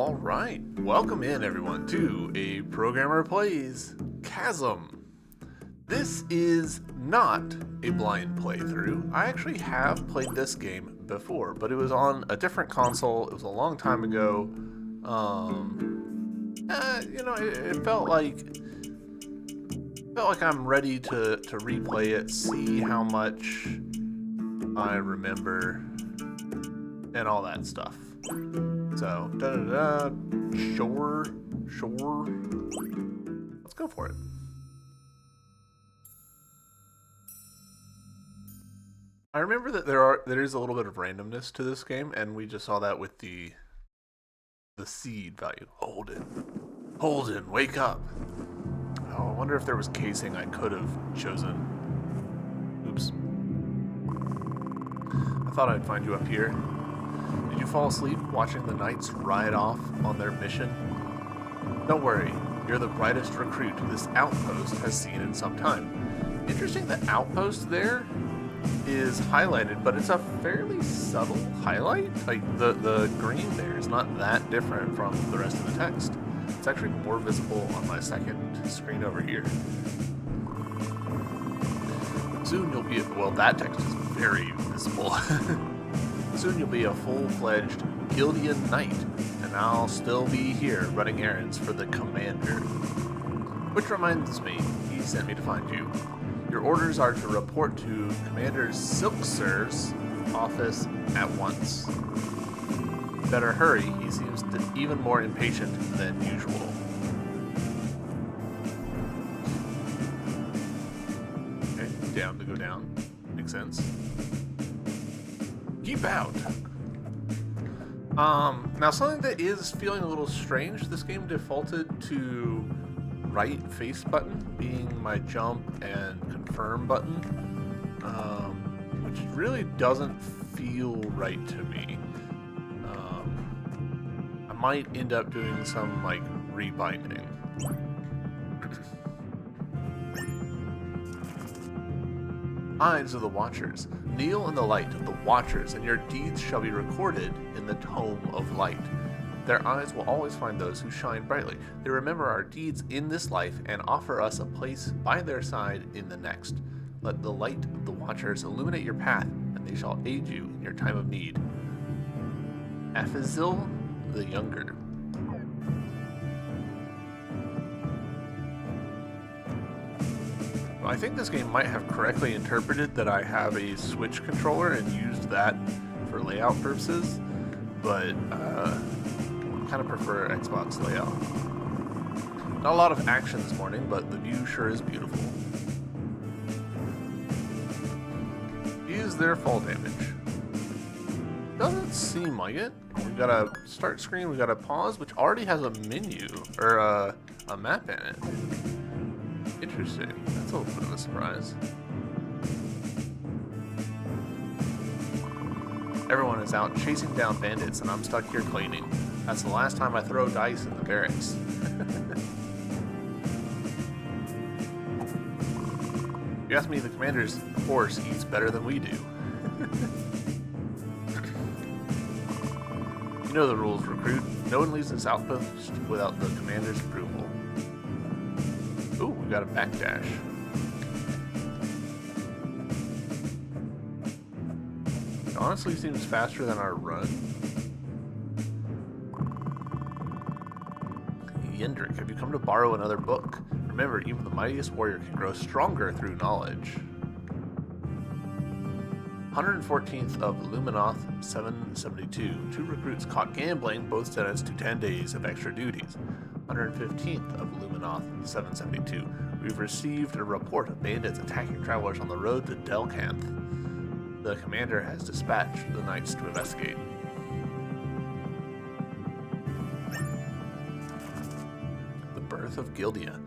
All right, welcome in everyone to A Programmer Plays Chasm. This is not a blind playthrough. I actually have played this game before, but it was on a different console. It was a long time ago. It felt like I'm ready to replay it, see how much I remember, and all that stuff. So, sure. Let's go for it. I remember that there is a little bit of randomness to this game, and we just saw that with the seed value. Holden, wake up. Oh, I wonder if there was casing I could have chosen. Oops. I thought I'd find you up here. Did you fall asleep watching the knights ride off on their mission? Don't worry, you're the brightest recruit this outpost has seen in some time. Interesting that outpost there is highlighted, but it's a fairly subtle highlight. Like the green there is not that different from the rest of the text. It's actually more visible on my second screen over here. Soon you'll be, well, that text is very visible. Soon you'll be a full-fledged Guildian knight, and I'll still be here running errands for the commander. Which reminds me, he sent me to find you. Your orders are to report to Commander Silkser's office at once. Better hurry, he seems even more impatient than usual. Okay, down to go down. Makes sense. Keep out. Now something that is feeling a little strange, this game defaulted to right face button being my jump and confirm button, which really doesn't feel right to me. I might end up doing some like rebinding. Eyes of the Watchers. Kneel in the light of the Watchers, and your deeds shall be recorded in the tome of light. Their eyes will always find those who shine brightly. They remember our deeds in this life and offer us a place by their side in the next. Let the light of the Watchers illuminate your path, and they shall aid you in your time of need. Aphazil the Younger. I think this game might have correctly interpreted that I have a Switch controller and used that for layout purposes, but I kind of prefer Xbox layout. Not a lot of action this morning, but the view sure is beautiful. Is there fall damage? Doesn't seem like it. We've got a start screen, we've got a pause, which already has a menu, or a map in it. Interesting. That's a little bit of a surprise. Everyone is out chasing down bandits, and I'm stuck here cleaning. That's the last time I throw dice in the barracks. If you ask me, the commander's horse eats better than we do. You know the rules, recruit. No one leaves this outpost without the commander's approval. Ooh, we got a backdash. It honestly seems faster than our run. Yendrick, have you come to borrow another book? Remember, even the mightiest warrior can grow stronger through knowledge. 114th of Luminoth 772. 2 recruits caught gambling, both sentenced to 10 days of extra duties. 115th of Luminoth 772. We've received a report of bandits attacking travelers on the road to Delcanth. The commander has dispatched the knights to investigate. The birth of Gildia.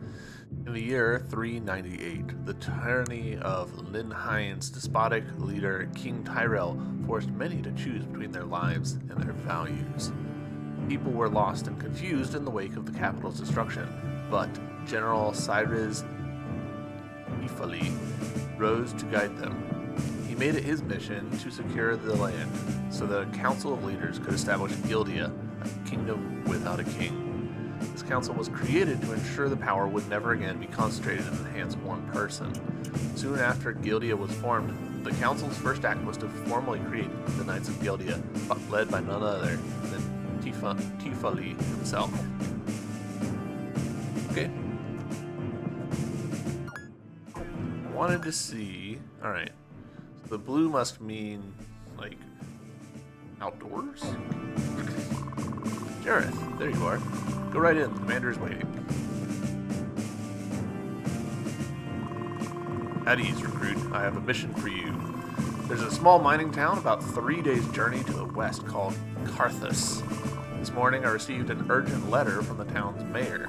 In the year 398, the tyranny of Linhein's despotic leader, King Tyrell, forced many to choose between their lives and their values. People were lost and confused in the wake of the capital's destruction, but General Cyrus Ifali rose to guide them. He made it his mission to secure the land so that a council of leaders could establish Gildia, kingdom without a king. This council was created to ensure the power would never again be concentrated in the hands of one person. Soon after Gildia was formed, the council's first act was to formally create the Knights of Gildia, led by none other than Tifali himself. Okay. Wanted to see. Alright. So the blue must mean, like, outdoors? Jareth, there you are. Go right in. The commander is waiting. At ease, recruit. I have a mission for you. There's a small mining town about 3 days' journey to the west called Carthus. This morning I received an urgent letter from the town's mayor.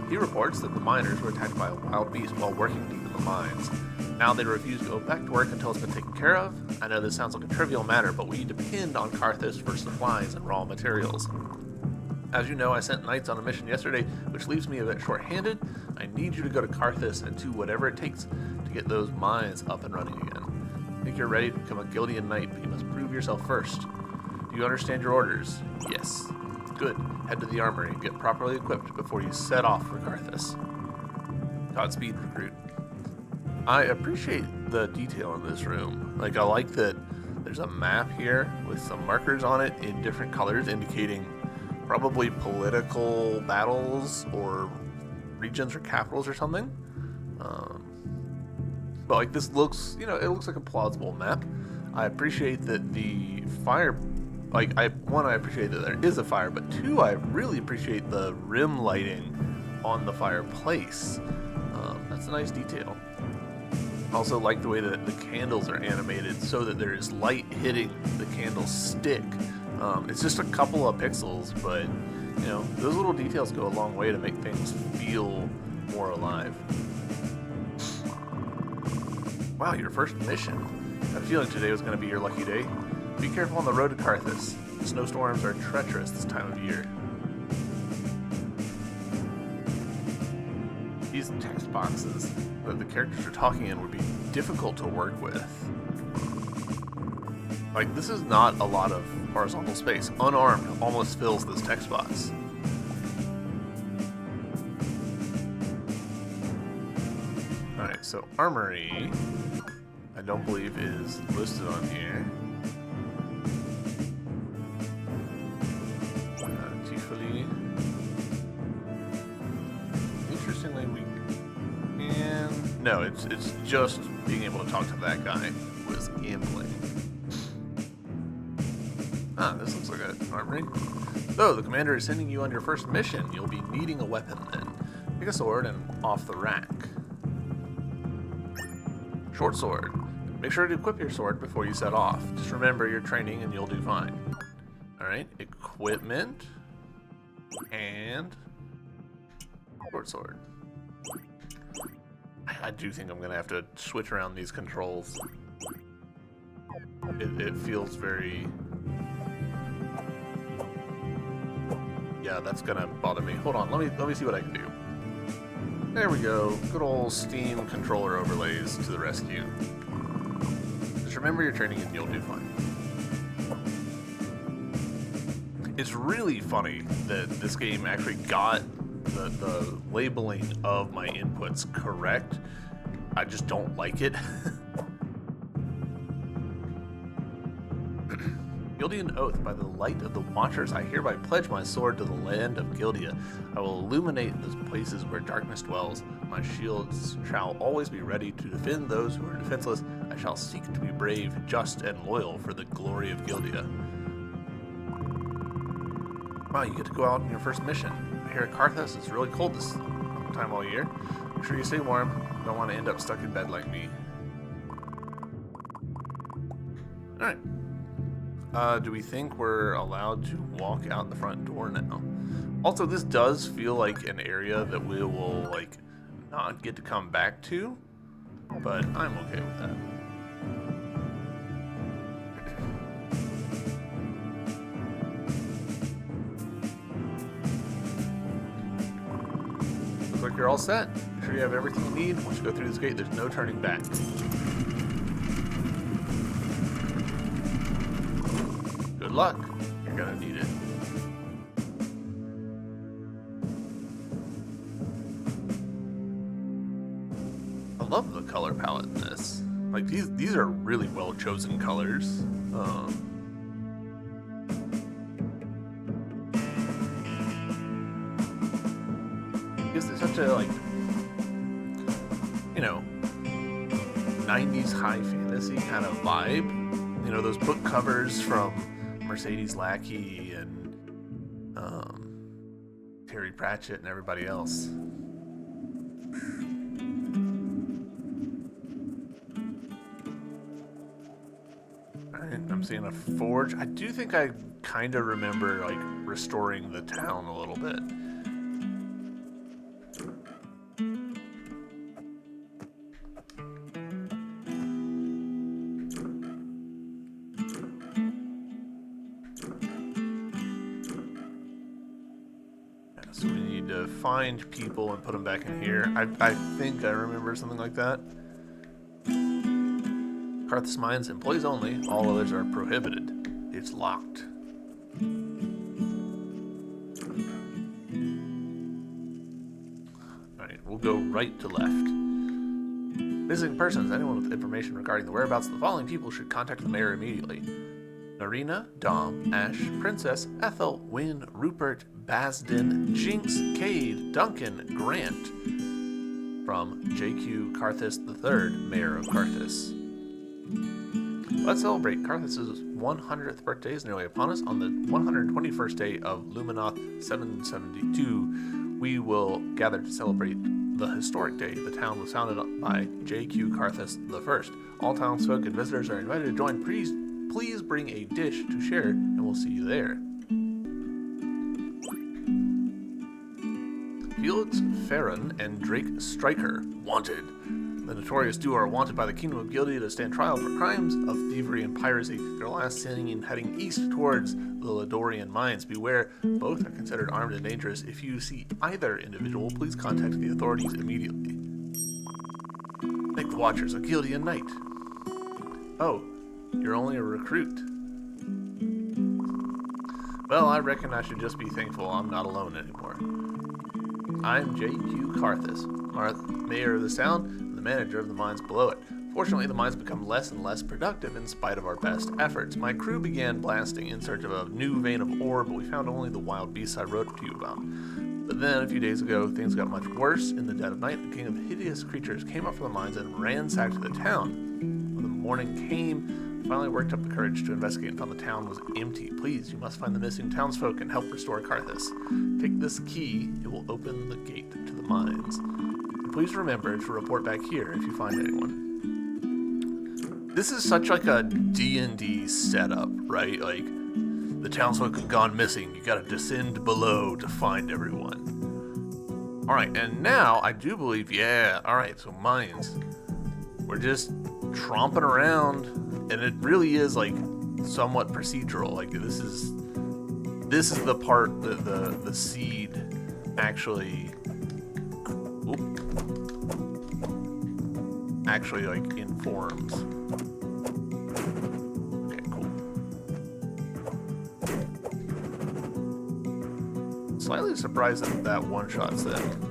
He reports that the miners were attacked by a wild beast while working deep in the mines. Now they refuse to go back to work until it's been taken care of. I know this sounds like a trivial matter, but we depend on Carthus for supplies and raw materials. As you know, I sent knights on a mission yesterday, which leaves me a bit short-handed. I need you to go to Carthus and do whatever it takes to get those mines up and running again. I think you're ready to become a Gildian knight, but you must prove yourself first. Do you understand your orders? Yes. Good. Head to the armory and get properly equipped before you set off for Carthus. Godspeed, recruit. I appreciate the detail in this room. Like, I like that there's a map here with some markers on it in different colors indicating probably political battles or regions or capitals or something. But like, this looks, you know, it looks like a plausible map. I appreciate that the fire, like, I appreciate that there is a fire, but two, I really appreciate the rim lighting on the fireplace. That's a nice detail. I also like the way that the candles are animated so that there is light hitting the candlestick. It's just a couple of pixels, but you know, those little details go a long way to make things feel more alive. Wow, your first mission. I had a feeling today was going to be your lucky day. Be careful on the road to Carthus. Snowstorms are treacherous this time of year. These text boxes that the characters are talking in would be difficult to work with. Like, this is not a lot of horizontal space. Unarmed almost fills this text box. Alright, so armory, I don't believe is listed on here. Tifali. Interestingly, we can... No, it's just being able to talk to that guy with gambling. Ah, this looks like an armory. So, the commander is sending you on your first mission. You'll be needing a weapon then. Pick a sword and off the rack. Short sword. Make sure to equip your sword before you set off. Just remember your training and you'll do fine. Alright, equipment. And short sword. I do think I'm going to have to switch around these controls. It feels very... Yeah, that's gonna bother me. Hold on, let me see what I can do. There we go. Good old Steam controller overlays to the rescue. Just remember your training and you'll do fine. It's really funny that this game actually got the labeling of my inputs correct. I just don't like it. Gildian oath, by the light of the Watchers, I hereby pledge my sword to the land of Gildia. I will illuminate those places where darkness dwells. My shields shall always be ready to defend those who are defenseless. I shall seek to be brave, just, and loyal for the glory of Gildia. Wow, you get to go out on your first mission. I hear at Carthus it's really cold this time all year. Make sure you stay warm. You don't want to end up stuck in bed like me. Alright. Do we think we're allowed to walk out the front door now? Also, this does feel like an area that we will, like, not get to come back to, but I'm okay with that. Looks like you're all set. Make sure you have everything you need. Once you go through this gate, there's no turning back. Good luck. You're gonna need it. I love the color palette in this. Like these are really well chosen colors. Gives it such a, like, you know, 90s high fantasy kind of vibe. You know, those book covers from Mercedes Lackey and Terry Pratchett and everybody else. Alright, I'm seeing a forge. I do think I kind of remember, like, restoring the town a little bit. So we need to find people and put them back in here. I think I remember something like that. Carthus Mines, employees only. All others are prohibited. It's locked. Alright, we'll go right to left. Missing persons. Anyone with information regarding the whereabouts of the following people should contact the mayor immediately. Narina, Dom, Ash, Princess, Ethel, Wynn, Rupert, Basden, Jinx, Cade, Duncan, Grant. From J.Q. Carthus III, Mayor of Carthus. Let's celebrate. Carthus's 100th birthday is nearly upon us. On the 121st day of Luminoth 772, we will gather to celebrate the historic day the town was founded by J.Q. Carthus I. All townsfolk and visitors are invited to join. Please bring a dish to share, and we'll see you there. Felix Farron and Drake Stryker, wanted. The notorious duo are wanted by the Kingdom of Gildea to stand trial for crimes of thievery and piracy. Their last seen heading east towards the Ladorian mines. Beware, both are considered armed and dangerous. If you see either individual, please contact the authorities immediately. Nick the Watchers, a Gildean knight. Oh, you're only a recruit. Well, I reckon I should just be thankful I'm not alone anymore. I'm J.Q. Carthus, mayor of the town and the manager of the mines below it. Fortunately, the mines become less and less productive in spite of our best efforts. My crew began blasting in search of a new vein of ore, but we found only the wild beasts I wrote to you about. But then, a few days ago, things got much worse. In the dead of night, the king of hideous creatures came up from the mines and ransacked the town. When the morning came, I finally worked up the courage to investigate and found the town was empty. Please, you must find the missing townsfolk and help restore Carthus. Take this key, it will open the gate to the mines. And please remember to report back here if you find anyone. This is such like a D&D setup, right? Like, the townsfolk have gone missing. You gotta descend below to find everyone. Alright, and now I do believe, yeah, alright, so mines. We're just tromping around, and it really is like somewhat procedural. Like this is the part that the seed actually like informs. Okay, cool. Slightly surprised that one shot's them.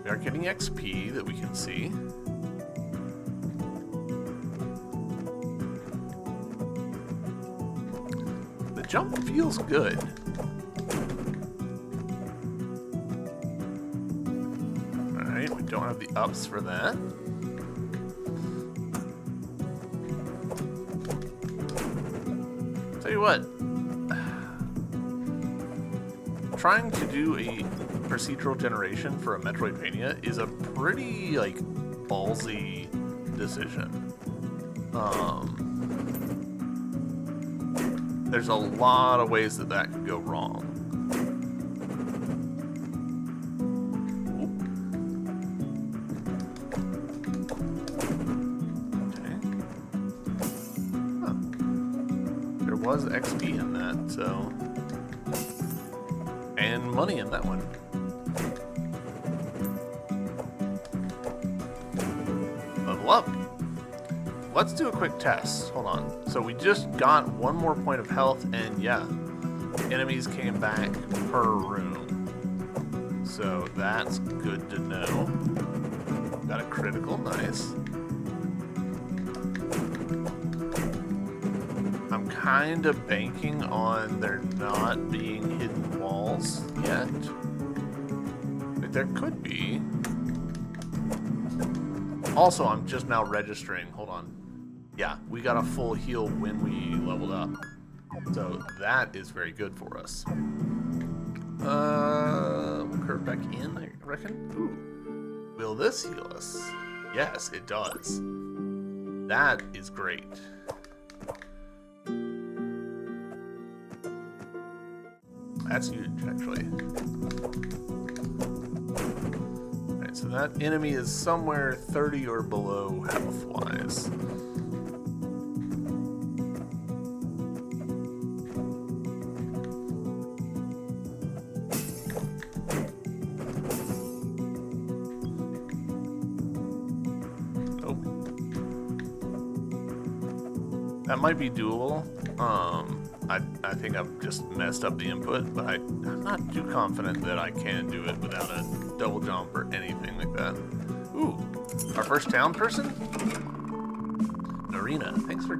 We are getting XP that we can see. The jump feels good. Alright, we don't have the ups for that. Tell you what, trying to do a procedural generation for a Metroidvania is a pretty, like, ballsy decision. There's a lot of ways that could go wrong. Okay. Huh. There was XP in that, so... and money in that one. Level up. let's do a quick test. Hold on. So we just got one more point of health, and yeah, enemies came back per room. So that's good to know. Got a critical, nice. I'm kind of banking on there not being hidden walls yet. Like there could be. Also, I'm just now registering. Hold on. Yeah, we got a full heal when we leveled up. So that is very good for us. We'll curve back in, I reckon. Ooh. Will this heal us? Yes, it does. That is great. That's huge, actually. Alright, so that enemy is somewhere 30 or below health-wise. That might be doable. I think I've just messed up the input, but I'm not too confident that I can do it without a double jump or anything like that. Ooh, our first town person? Narina, thanks for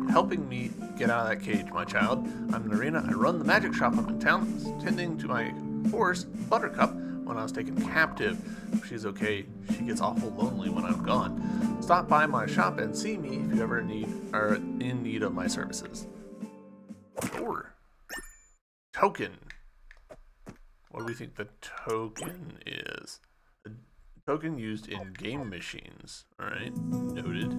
helping me get out of that cage, my child. I'm Narina. I run the magic shop up in town, tending to my horse, Buttercup, when I was taken captive. If she's okay, she gets awful lonely when I'm gone. Stop by my shop and see me if you ever are in need of my services. Or token. What do we think the token is? A token used in game machines. All right, noted.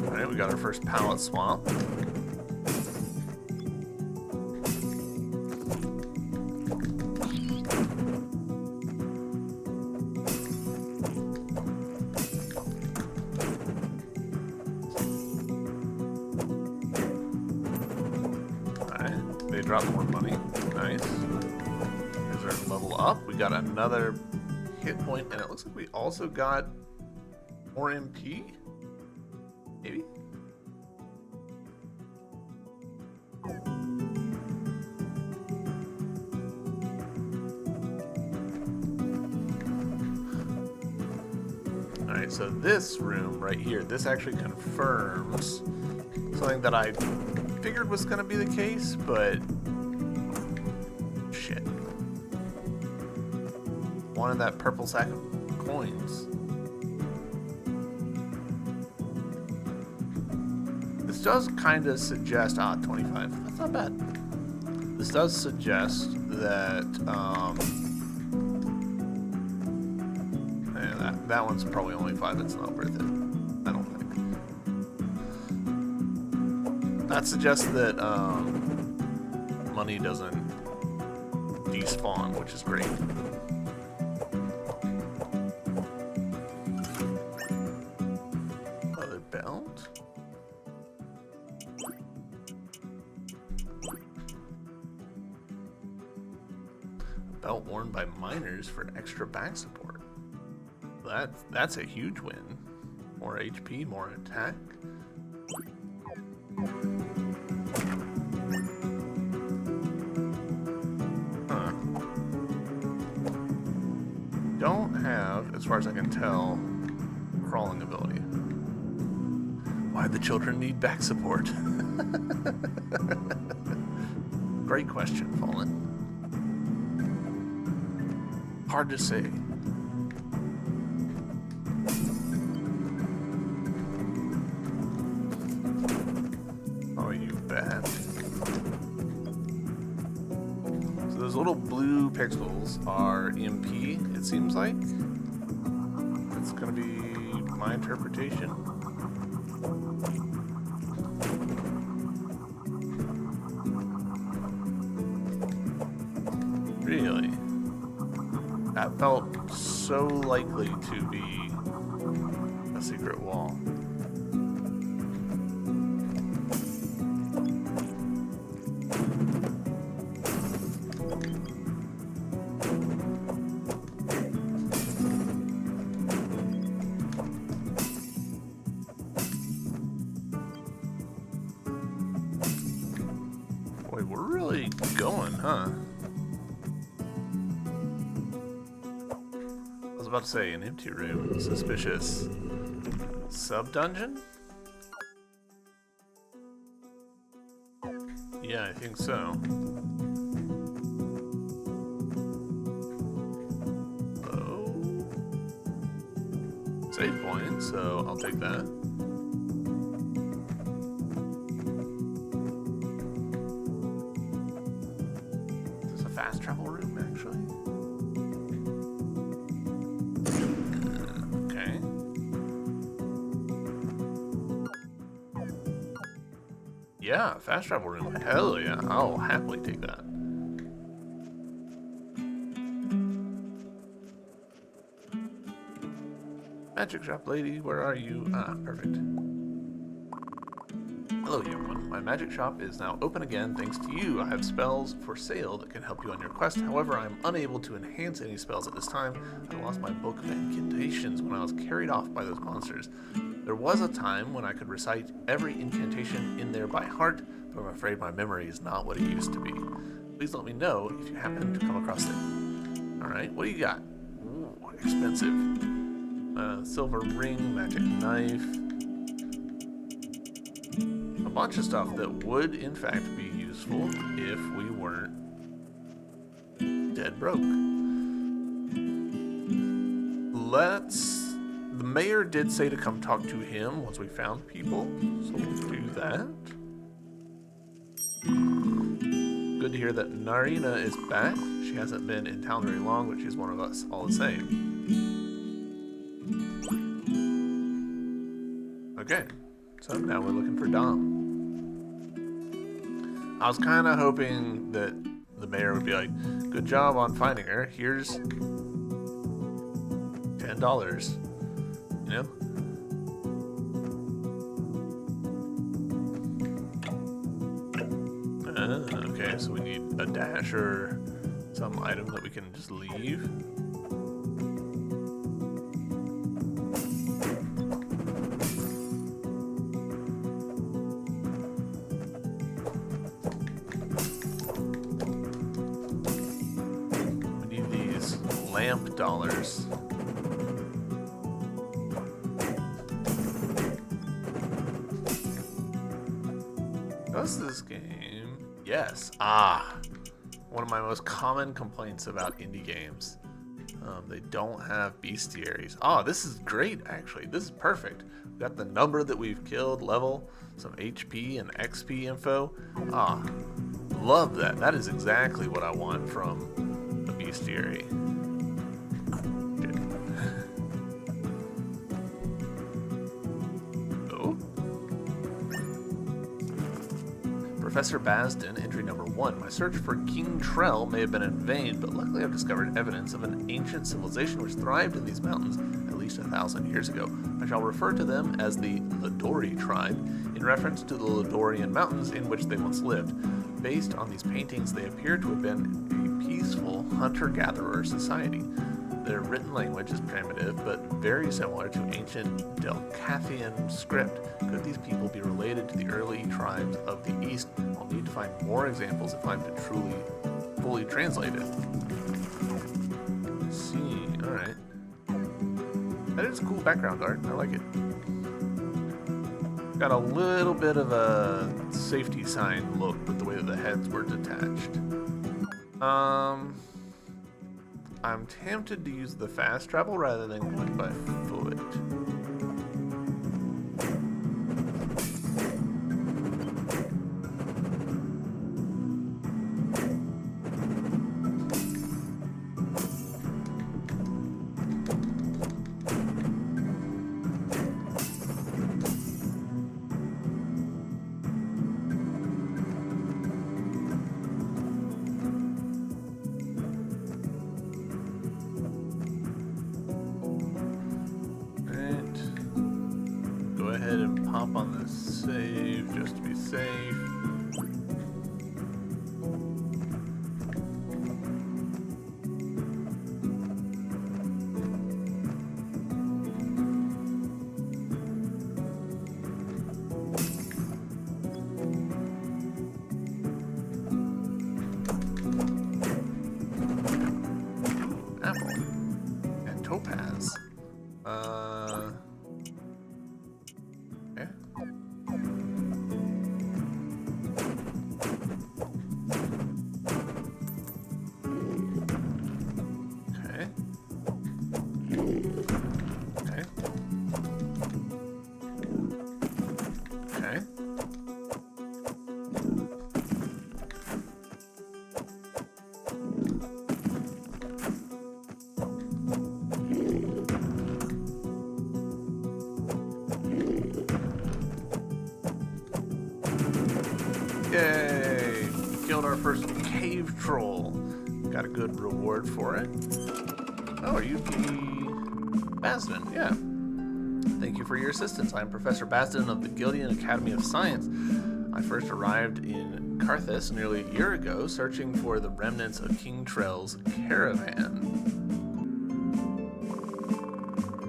All right, we got our first pallet swap. Drop more money. Nice. Here's our level up. We got another hit point, and it looks like we also got more MP. Maybe. Alright, so this room right here, this actually confirms something that I figured was going to be the case, but shit. Wanted that purple sack of coins. This does kind of suggest 25. That's not bad. This does suggest that that one's probably only 5. It's not worth it. I don't think. That suggests that money doesn't despawn, which is great. Leather belt. A belt worn by miners for extra back support. That's a huge win. More HP, more attack. Don't have, as far as I can tell, crawling ability. Why the children need back support? Great question, Fallen. Hard to say. Oh, you bet. So those little blue pixels are MP, it seems like. It's gonna be my interpretation. Really? That felt so likely to be a secret wall. really going, huh? I was about to say, an empty room. Suspicious. Sub-dungeon? Yeah, I think so. Oh. Save point, so I'll take that. Is this a fast travel room, actually? Okay. Yeah, fast travel room. Hell yeah, I'll happily take that. Magic shop lady, where are you? Ah, perfect. Hello, young one. My magic shop is now open again thanks to you. I have spells for sale that can help you on your quest. However, I am unable to enhance any spells at this time. I lost my book of incantations when I was carried off by those monsters. There was a time when I could recite every incantation in there by heart, but I'm afraid my memory is not what it used to be. Please let me know if you happen to come across it. Alright, what do you got? Ooh, expensive. Silver ring, magic knife. A bunch of stuff that would, in fact, be useful if we weren't dead broke. The mayor did say to come talk to him once we found people, so we'll do that. Good to hear that Narina is back. She hasn't been in town very long, but she's one of us all the same. Okay, so now we're looking for Dom. I was kind of hoping that the mayor would be like, good job on finding her. Here's $10, you know? Okay, so we need a dash or some item that we can just leave. Lamp dollars. What's this game? Yes. One of my most common complaints about indie games. They don't have bestiaries. This is great, actually. This is perfect. We've got the number that we've killed, level, some HP and XP info. Love that. That is exactly what I want from a bestiary. Professor Basden, entry number 1. My search for King Trell may have been in vain, but luckily I've discovered evidence of an ancient civilization which thrived in these mountains at least 1,000 years ago. I shall refer to them as the Ladori tribe, in reference to the Ladorian mountains in which they once lived. Based on these paintings, they appear to have been a peaceful hunter-gatherer society. Their written language is primitive, but very similar to ancient Delcathian script. Could these people be related to the early tribes of the East? I'll need to find more examples if I'm to truly, fully translate it. Let's see, alright. That is cool background art, I like it. Got a little bit of a safety sign look with the way that the heads were detached. I'm tempted to use the fast travel rather than going by foot. killed our first cave troll. Got a good reward for it. Oh, are you Basden? Yeah. Thank you for your assistance. I am Professor Basden of the Gildian Academy of Science. I first arrived in Carthus nearly a year ago, searching for the remnants of King Trell's caravan.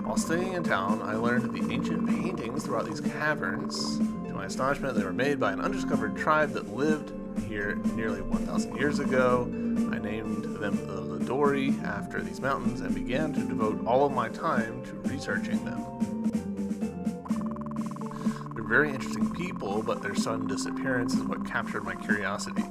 While staying in town, I learned the ancient paintings throughout these caverns. To my astonishment, they were made by an undiscovered tribe that lived here nearly 1,000 years ago. I named them the Ladori after these mountains and began to devote all of my time to researching them. They're very interesting people, but their sudden disappearance is what captured my curiosity.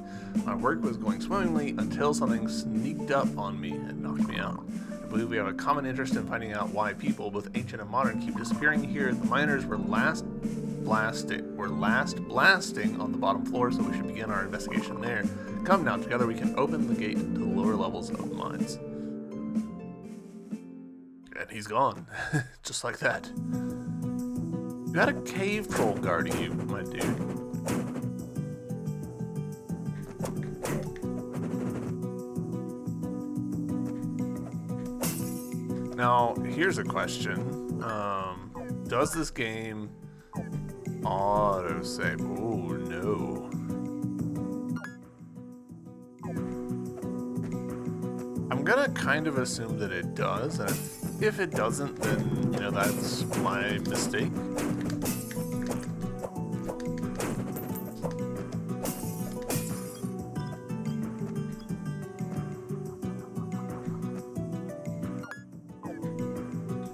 My work was going swimmingly until something sneaked up on me and knocked me out. I believe we have a common interest in finding out why people, both ancient and modern, keep disappearing here. The miners were last blasting on the bottom floor, so we should begin our investigation there. Come now, together we can open the gate to the lower levels of the mines. And he's gone. Just like that. You had a cave troll guarding you, my dude. Now, here's a question. Does this game autosave? Oh, no. I'm gonna kind of assume that it does, and if it doesn't, then, that's my mistake.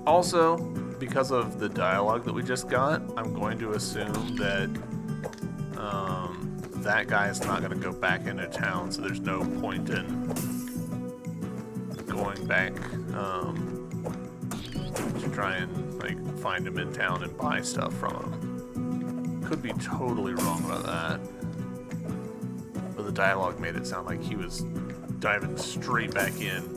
Also, because of the dialogue that we just got, I'm going to assume that that guy is not going to go back into town, so there's no point in going back to try and find him in town and buy stuff from him. Could be totally wrong about that. But the dialogue made it sound like he was diving straight back in.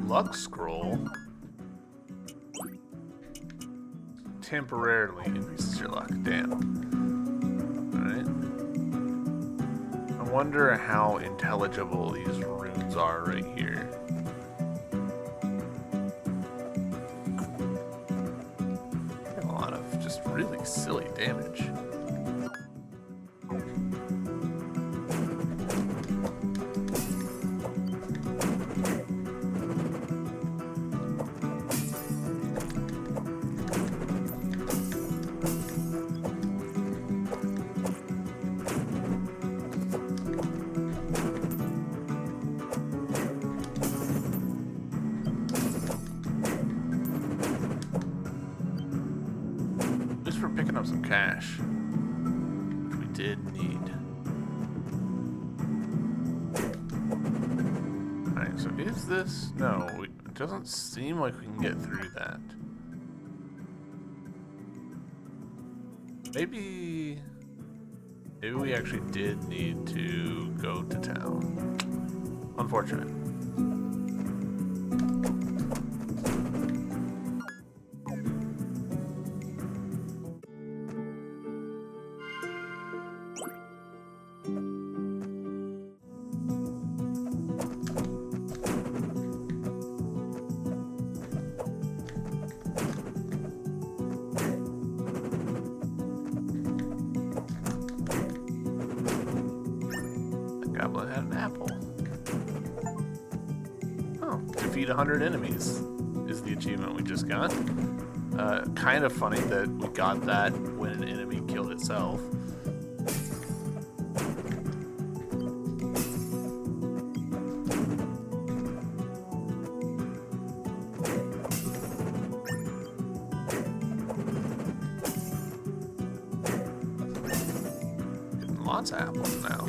Luck scroll temporarily increases your luck. Damn. Alright. I wonder how intelligible these runes are right here. A lot of just really silly damage. Picking up some cash, which we did need. Alright, so is this... No, it doesn't seem like we can get through that. Maybe we actually did need to go to town. Unfortunate. Goblin had an apple. Oh, defeat 100 enemies is the achievement we just got. Kind of funny that we got that when an enemy killed itself. Getting lots of apples now.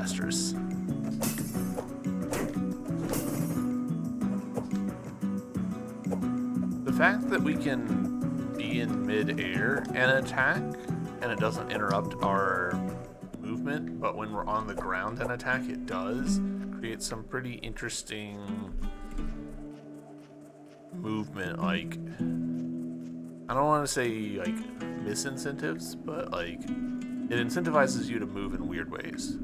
disastrous. The fact that we can be in mid-air and attack, and it doesn't interrupt our movement, but when we're on the ground and attack, it does, create some pretty interesting movement, like, I don't want to say, like, misincentives, but, like, it incentivizes you to move in weird ways.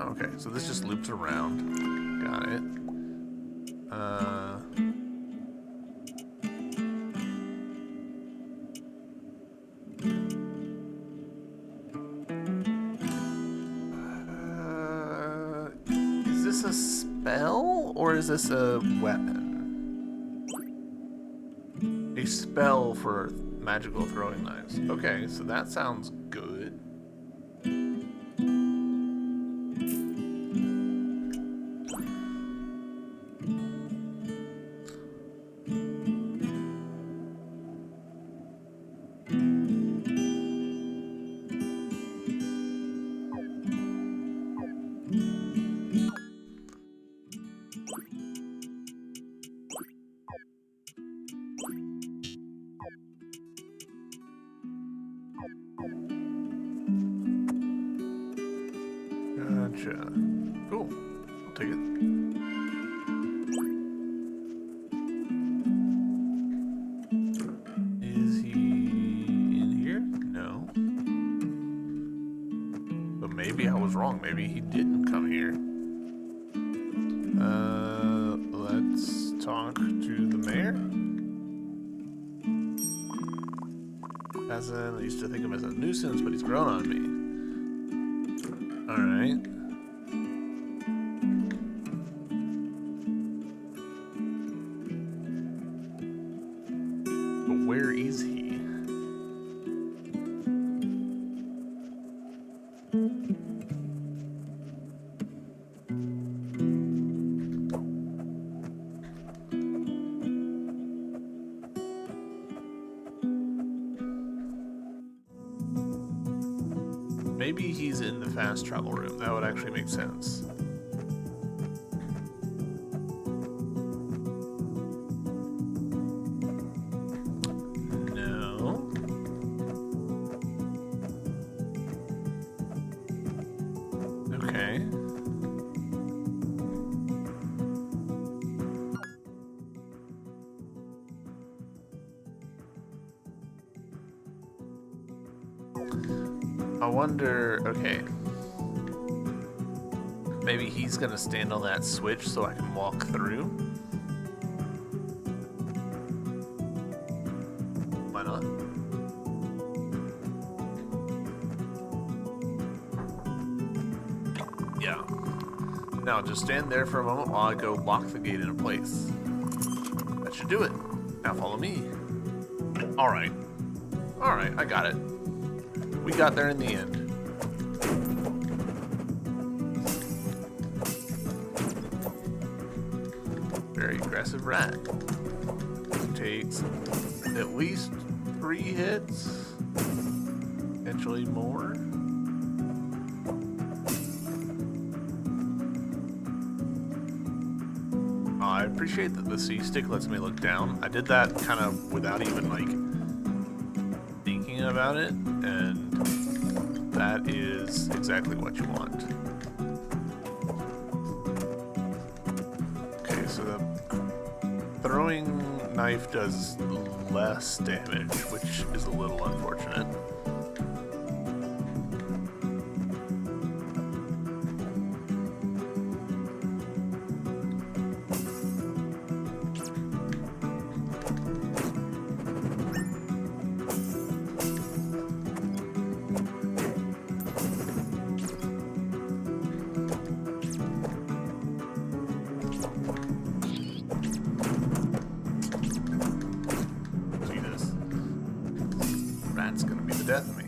Okay, so this just loops around. Got it. Is this a spell or is this a weapon? A spell for magical throwing knives. Okay, so that sounds good. Gotcha. Cool. I'll take it. Is he in here? No. But maybe I was wrong. Maybe he didn't come here. Let's talk to the mayor. Chasm, I used to think of him as a nuisance, but he's grown on me. Alright. But where is he? Maybe he's in the fast travel room. That would actually make sense. No. Okay. I wonder, okay. Maybe he's gonna stand on that switch so I can walk through. Why not? Yeah. Now just stand there for a moment while I go lock the gate into place. That should do it. Now follow me. Alright. Alright, I got it. We got there in the end. Very aggressive rat. Takes at least 3 hits, potentially more. I appreciate that the C stick lets me look down. I did that kind of without even like thinking about it, and that is exactly what you want. Okay, so the throwing knife does less damage, which is a little unfortunate. Rat's gonna be the death of me.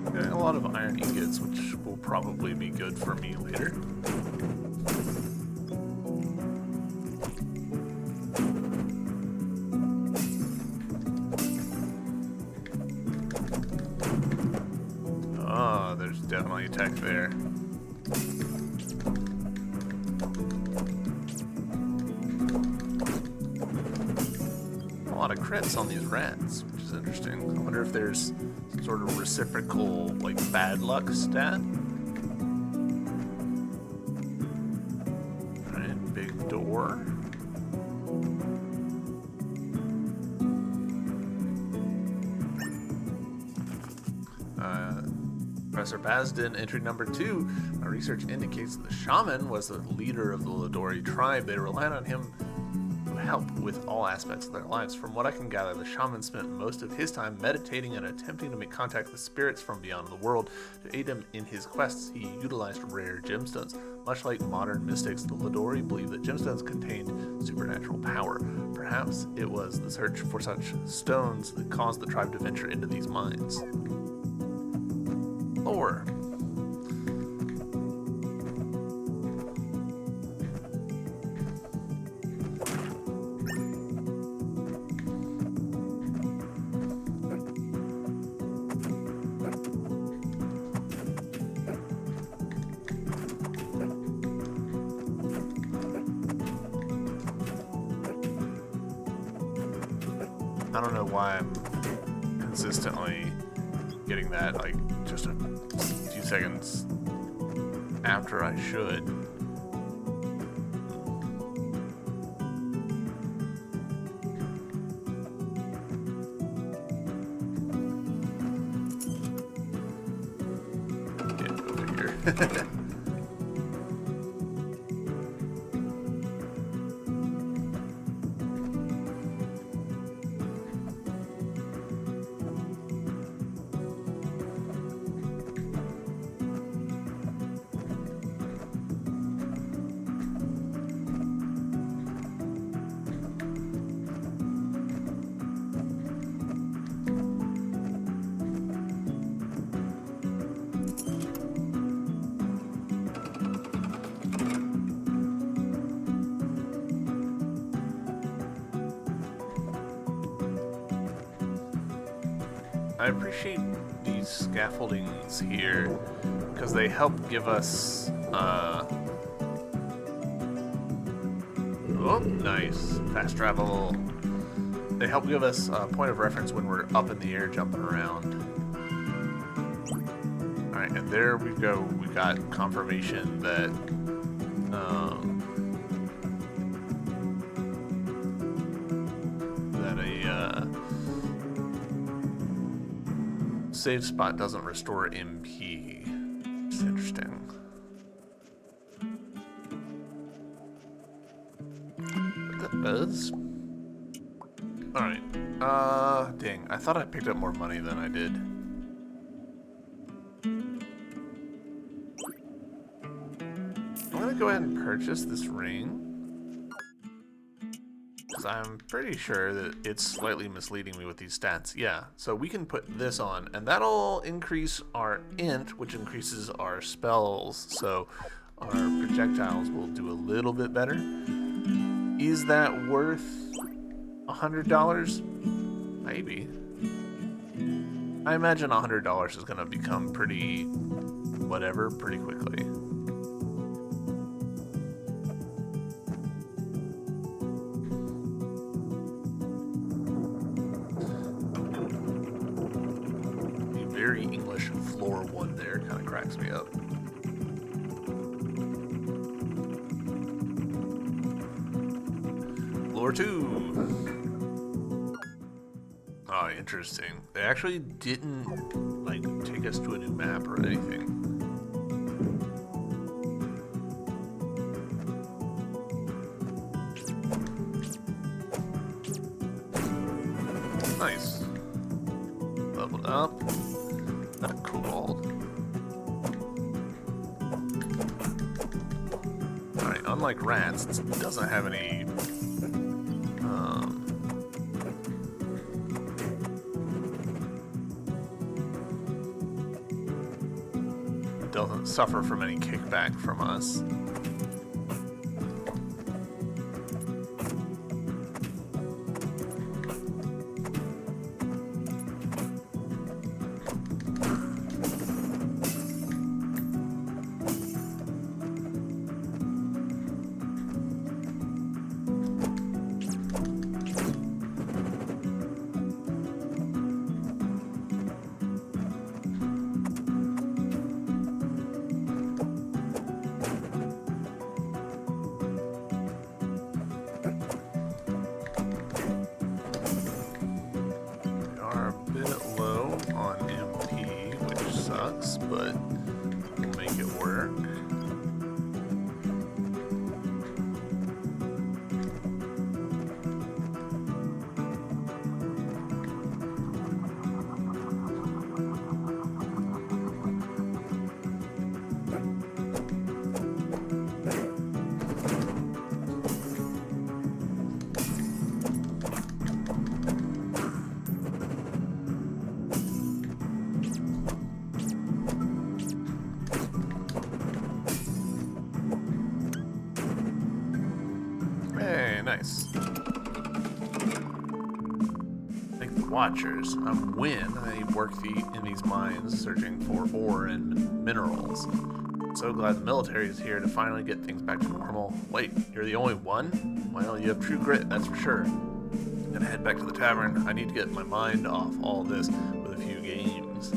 Okay, a lot of iron. iron ingots, which will probably be good for me later. Oh, there's definitely tech there. A lot of crits on these rats, which is interesting. I wonder if there's some sort of reciprocal, like, bad luck stat. Alright, big door. Professor Basden, entry number 2. My research indicates that the shaman was the leader of the Ladori tribe. They relied on him to help with all aspects of their lives. From what I can gather, the shaman spent most of his time meditating and attempting to make contact with spirits from beyond the world. To aid him in his quests, he utilized rare gemstones. Much like modern mystics, the Ladori believed that gemstones contained supernatural power. Perhaps it was the search for such stones that caused the tribe to venture into these mines. Lore. I don't know why I'm consistently getting that, like, just a few seconds after I should. Get over here. I appreciate these scaffoldings here because they help give us oh, nice fast travel. They help give us a point of reference when we're up in the air jumping around. Alright, and there we go. We got confirmation that save spot doesn't restore MP. It's interesting. But that does. Alright. Dang. I thought I picked up more money than I did. I'm gonna go ahead and purchase this ring. I'm pretty sure that it's slightly misleading me with these stats. Yeah, so we can put this on, and that'll increase our int, which increases our spells, so our projectiles will do a little bit better. Is that worth $100? Maybe. I imagine $100 is going to become pretty whatever pretty quickly. Very English floor one there kind of cracks me up. Floor 2. Oh, interesting. They actually didn't like take us to a new map or anything. Nice. Leveled up. Not cobalt. Alright, unlike rats, it doesn't have any doesn't suffer from any kickback from us. But we'll make it work. Nice. Like the Watchers. When I work in these mines searching for ore and minerals. So glad the military is here to finally get things back to normal. Wait, you're the only one? Well, you have true grit, that's for sure. I'm gonna head back to the tavern. I need to get my mind off all this with a few games.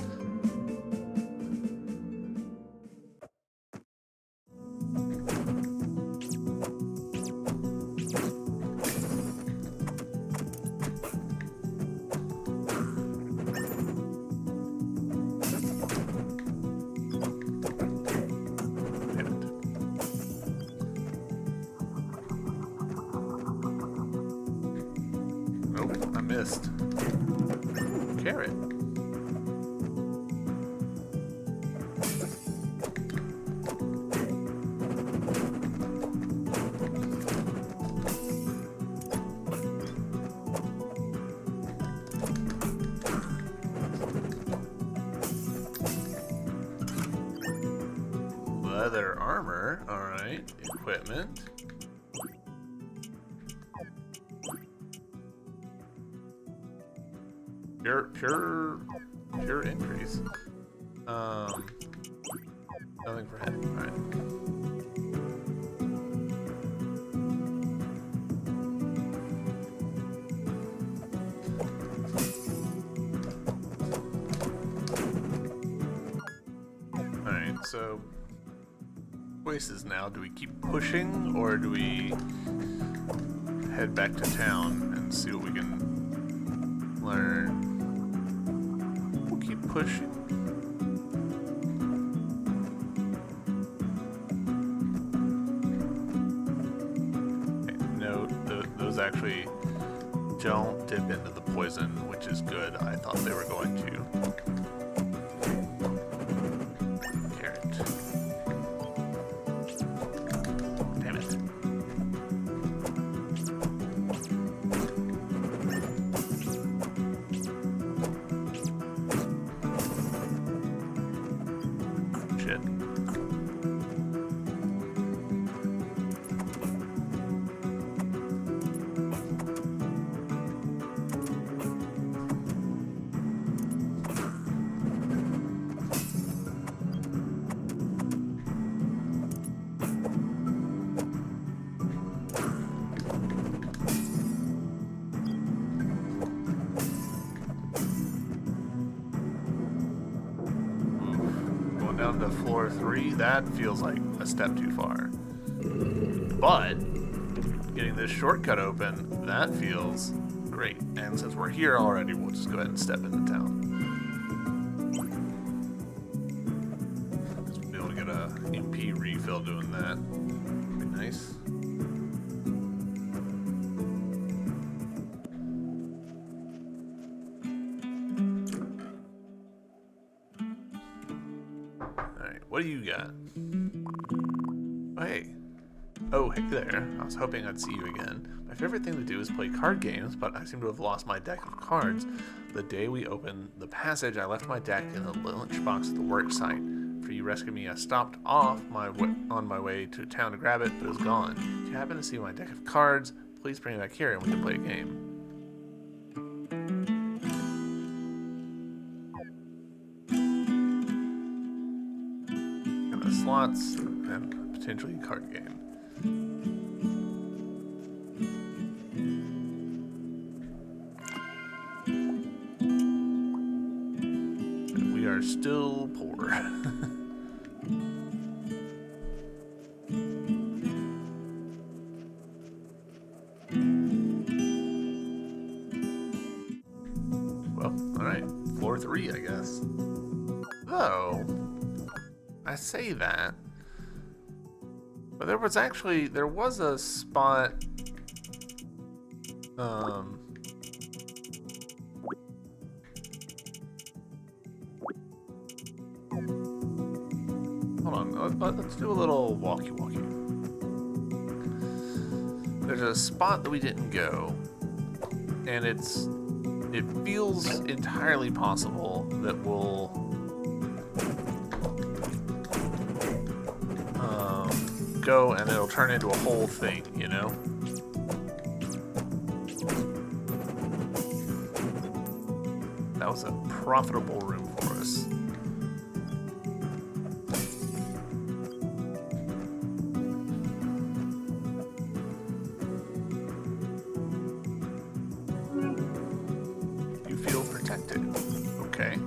Missed. Carrot. Leather armor. All right. Equipment. Pure increase. Nothing for him. Alright. Alright, so choices now. Do we keep pushing or do we head back to town and see what we can learn? Keep pushing. Okay, note, those actually don't dip into the poison, which is good. I thought they were going to. Carrot. Damn it. Down to floor 3, that feels like a step too far. But getting this shortcut open, that feels great. And since we're here already, we'll just go ahead and step into town. Just be able to get a MP refill doing that. Be nice. What do you got? Oh, hey. Oh, hey there. I was hoping I'd see you again. My favorite thing to do is play card games, but I seem to have lost my deck of cards. The day we opened the passage, I left my deck in the lunchbox at the work site. For after you rescued me, I stopped off on my way to town to grab it, but it was gone. If you happen to see my deck of cards, please bring it back here and we can play a game. Slots and potentially a card game. And we are still poor. Well, alright. Floor 3, I guess. Oh. I say that, but there was a spot, hold on, let's do a little walkie. There's a spot that we didn't go, and it feels entirely possible that we'll go and it'll turn into a whole thing, you know? That was a profitable room for us. You feel protected. Okay.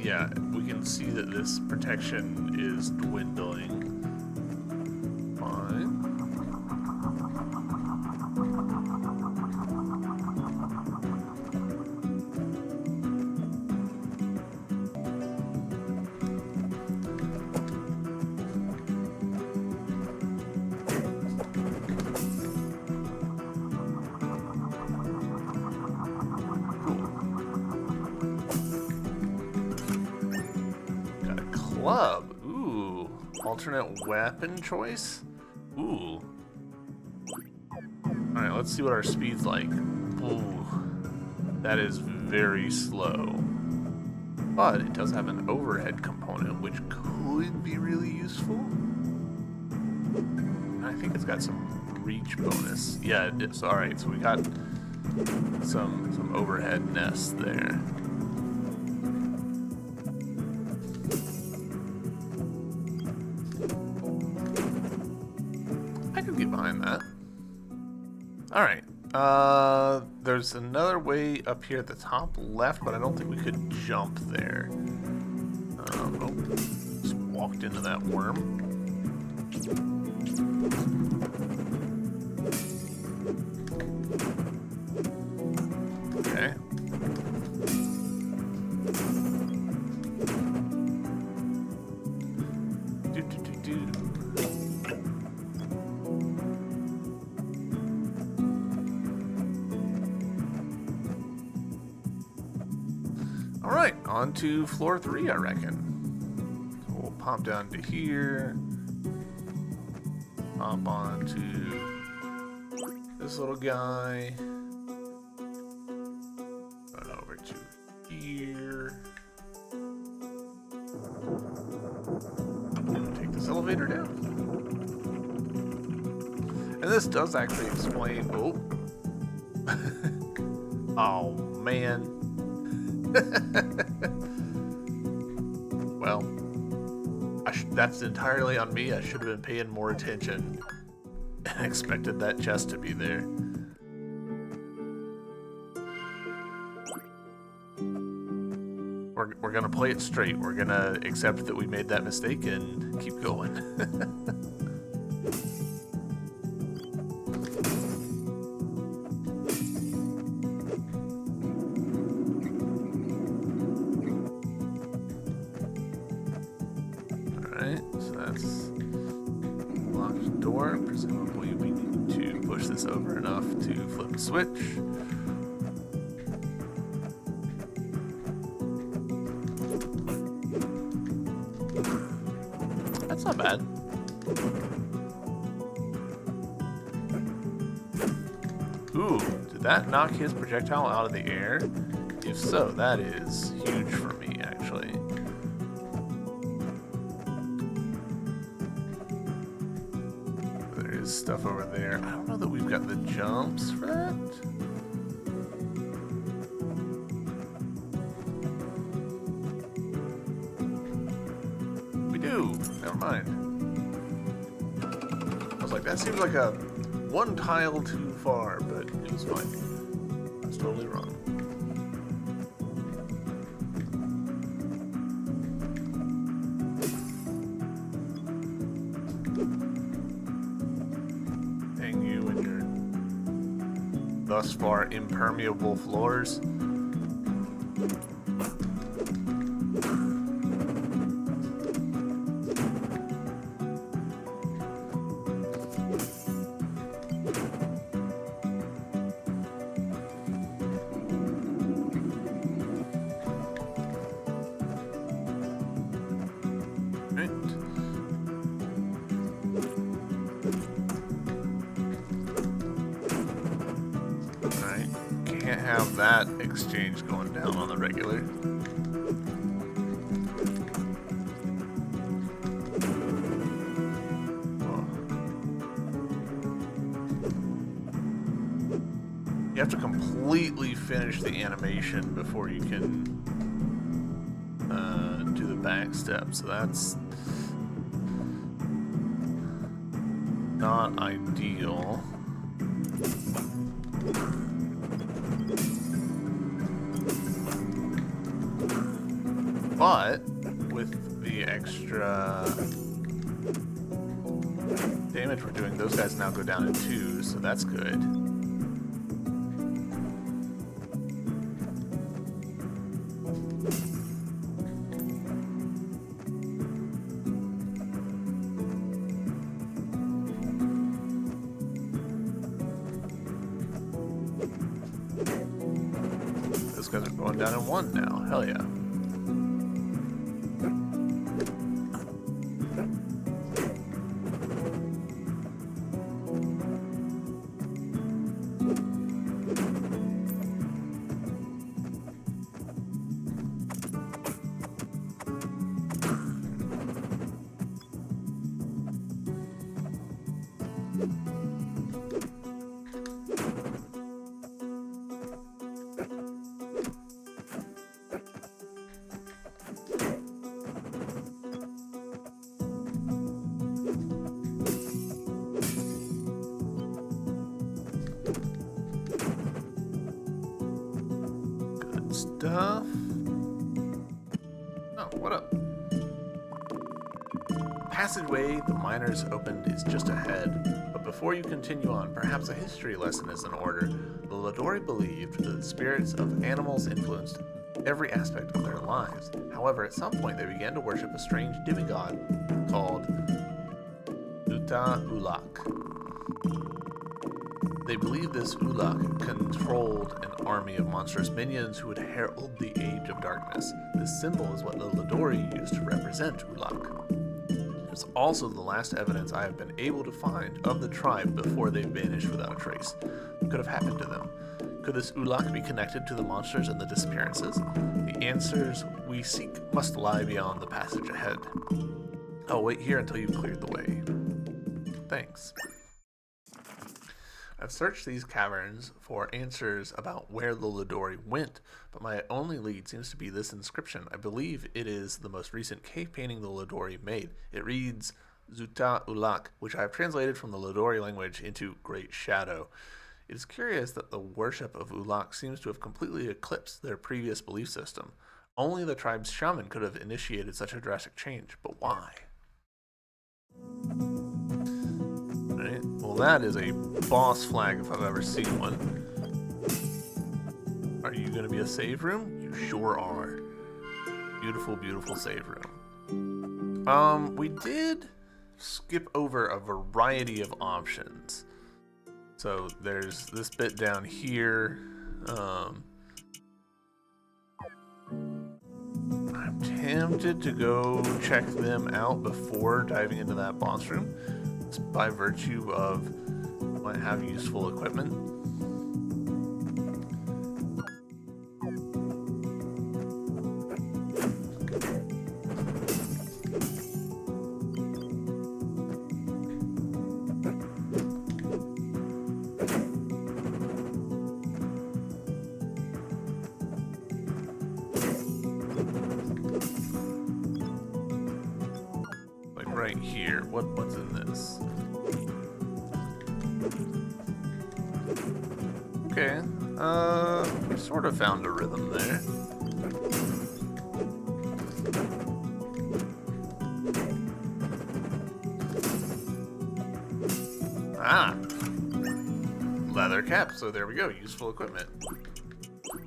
Yeah, we can see that this protection is dwindling. Fine. Club. Ooh. Alternate weapon choice? Ooh. Alright, let's see what our speed's like. Ooh. That is very slow. But it does have an overhead component, which could be really useful. I think it's got some reach bonus. Yeah, it is. Alright, so we got some overhead nests there. Behind that. Alright. There's another way up here at the top left, but I don't think we could jump there. Oh, just walked into that worm. Okay. Alright, on to floor 3, I reckon. So we'll pop down to here. Hop on to this little guy. Run over to here. Take this elevator down. And this does actually explain... Oh. Oh, man. Well, that's entirely on me. I should have been paying more attention and expected that chest to be there. We're gonna play it straight. We're gonna accept that we made that mistake and keep going. So that's locked door. Presumably we need to push this over enough to flip the switch. That's not bad. Ooh, did that knock his projectile out of the air? If so, that is huge for me, actually. There is stuff over there. I don't know that we've got the jumps for that. We do. Never mind. I was like, that seems like a one tile too far, but it was fine. I was totally wrong. Dang you and your thus far impermeable floors. Can't have that exchange going down on the regular. Whoa. You have to completely finish the animation before you can do the back step, so that's not ideal. But with the extra damage we're doing, those guys now go down in 2, so that's good. Those guys are going down in 1 now. Hell yeah. Stuff. Oh, what up? Passageway the miners opened is just ahead, but before you continue on, perhaps a history lesson is in order. The Ladori believed that the spirits of animals influenced every aspect of their lives. However, at some point they began to worship a strange demigod called Uta Ulak. They believed this Ulak controlled an army of monstrous minions who would herald the Age of Darkness. This symbol is what the Ladori used to represent Ulak. It's also the last evidence I have been able to find of the tribe before they vanished without a trace. What could have happened to them? Could this Ulak be connected to the monsters and the disappearances? The answers we seek must lie beyond the passage ahead. I'll wait here until you've cleared the way. Thanks. I've searched these caverns for answers about where the Ladori went, but my only lead seems to be this inscription. I believe it is the most recent cave painting the Ladori made. It reads Zuta Ulak, which I have translated from the Ladori language into Great Shadow. It is curious that the worship of Ulak seems to have completely eclipsed their previous belief system. Only the tribe's shaman could have initiated such a drastic change, but why? Right. Well, that is a boss flag if I've ever seen one. Are you going to be a save room? You sure are. Beautiful, beautiful save room. We did skip over a variety of options. So there's this bit down here. I'm tempted to go check them out before diving into that boss room. By virtue of might have useful equipment. here. What's in this? Okay. We sort of found a rhythm there. Ah! Leather cap, so there we go. Useful equipment.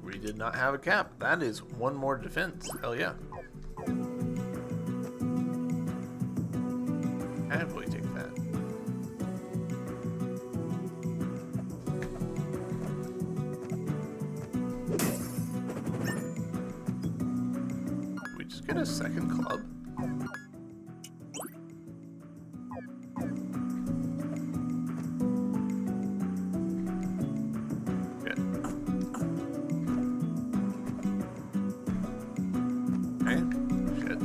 We did not have a cap. That is one more defense. Hell yeah. Happily take that. We just get a second club. Good. Okay. Shit.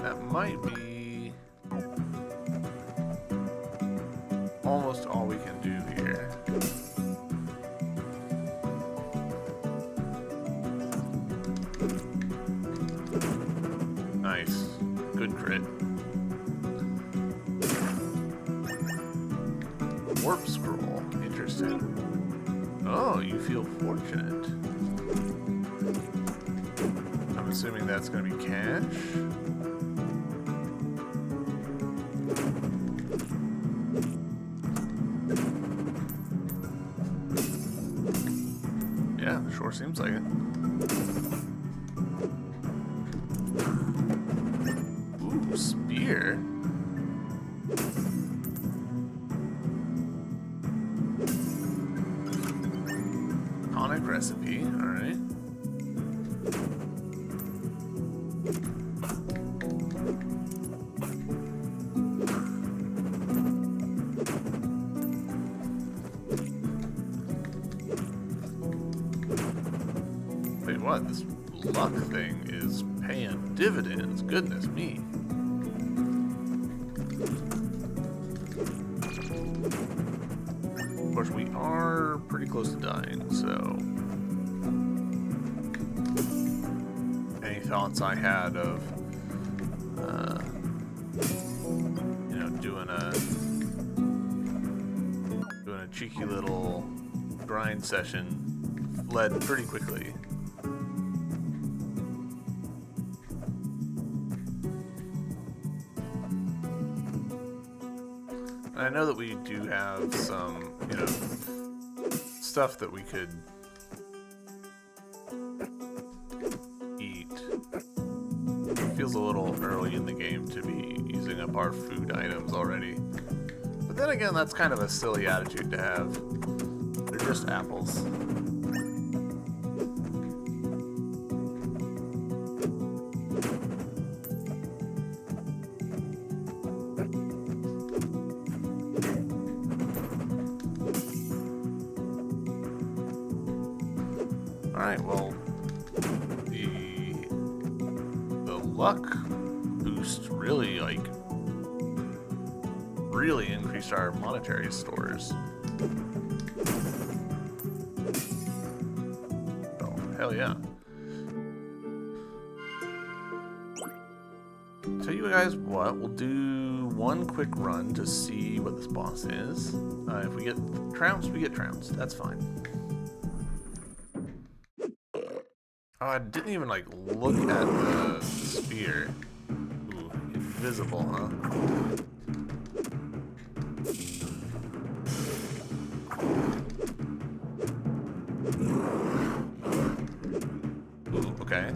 That might be almost all we can do here. Nice. Good crit. Warp scroll. Interesting. Oh, you feel fortunate. I'm assuming that's going to be cash. Yeah, sure seems like it. Ooh, spear. Tonic recipe, alright. Wait, what? This luck thing is paying dividends. Goodness me. Of course, we are pretty close to dying, so any thoughts I had of, you know, doing a cheeky little grind session fled pretty quickly. I know that we do have some, you know, stuff that we could eat. It feels a little early in the game to be using up our food items already. But then again, that's kind of a silly attitude to have. They're just apples. Alright, well, the luck boost really, like, really increased our monetary stores. Oh, hell yeah. Tell you guys what, we'll do one quick run to see what this boss is. If we get trounced, we get trounced. That's fine. Oh, I didn't even, like, look at the spear. Ooh, invisible, huh? Ooh, okay.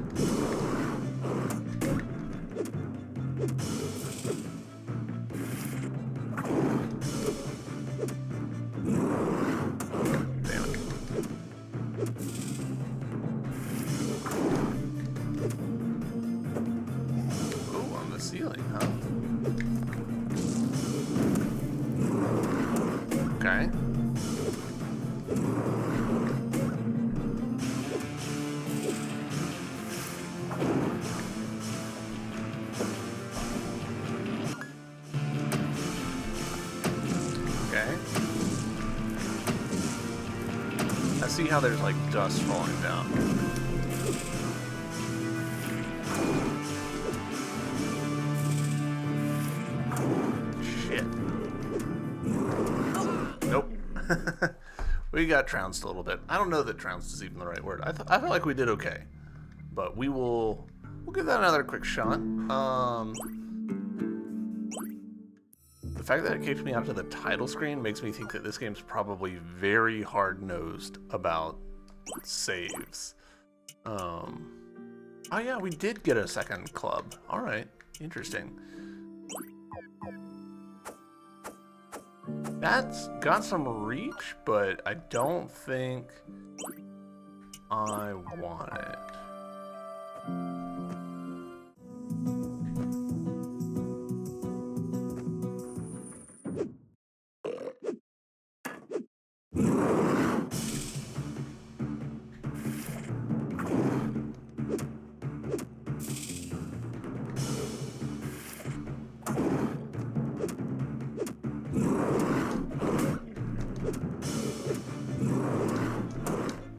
Ceiling, huh? Okay. Okay. I see how there's like dust falling down. shit. Nope. We got trounced a little bit. I don't know that trounced is even the right word. I felt like we did okay, but we'll give that another quick shot. The fact that it kicked me out to the title screen makes me think that this game's probably very hard-nosed about saves. Oh yeah, we did get a second club. All right, interesting. That's got some reach, but I don't think I want it.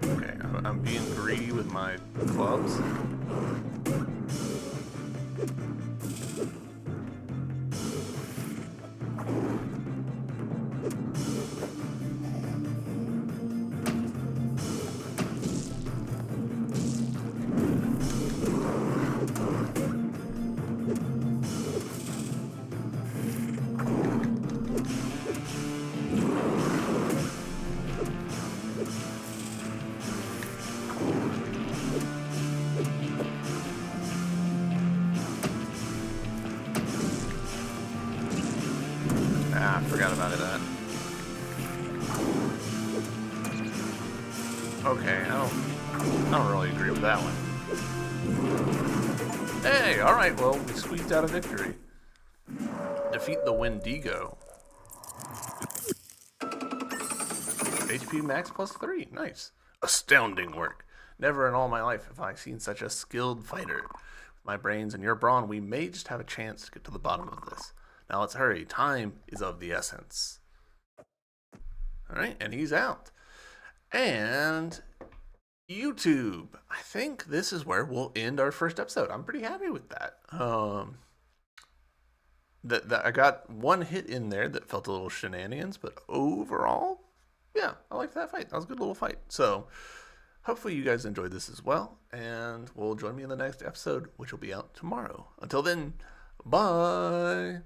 Okay, I'm being greedy with my clubs. Ah, I forgot about that. Okay, I don't really agree with that one. Hey, alright, well, we squeaked out a victory. Defeat the Wendigo. HP max plus 3, nice. Astounding work. Never in all my life have I seen such a skilled fighter. With my brains and your brawn, we may just have a chance to get to the bottom of this. Now let's hurry, time is of the essence. Alright, and he's out. And YouTube. I think this is where we'll end our first episode. I'm pretty happy with that. That I got one hit in there that felt a little shenanigans, but overall, yeah, I liked that fight. That was a good little fight. So hopefully you guys enjoyed this as well, and will join me in the next episode, which will be out tomorrow. Until then, bye.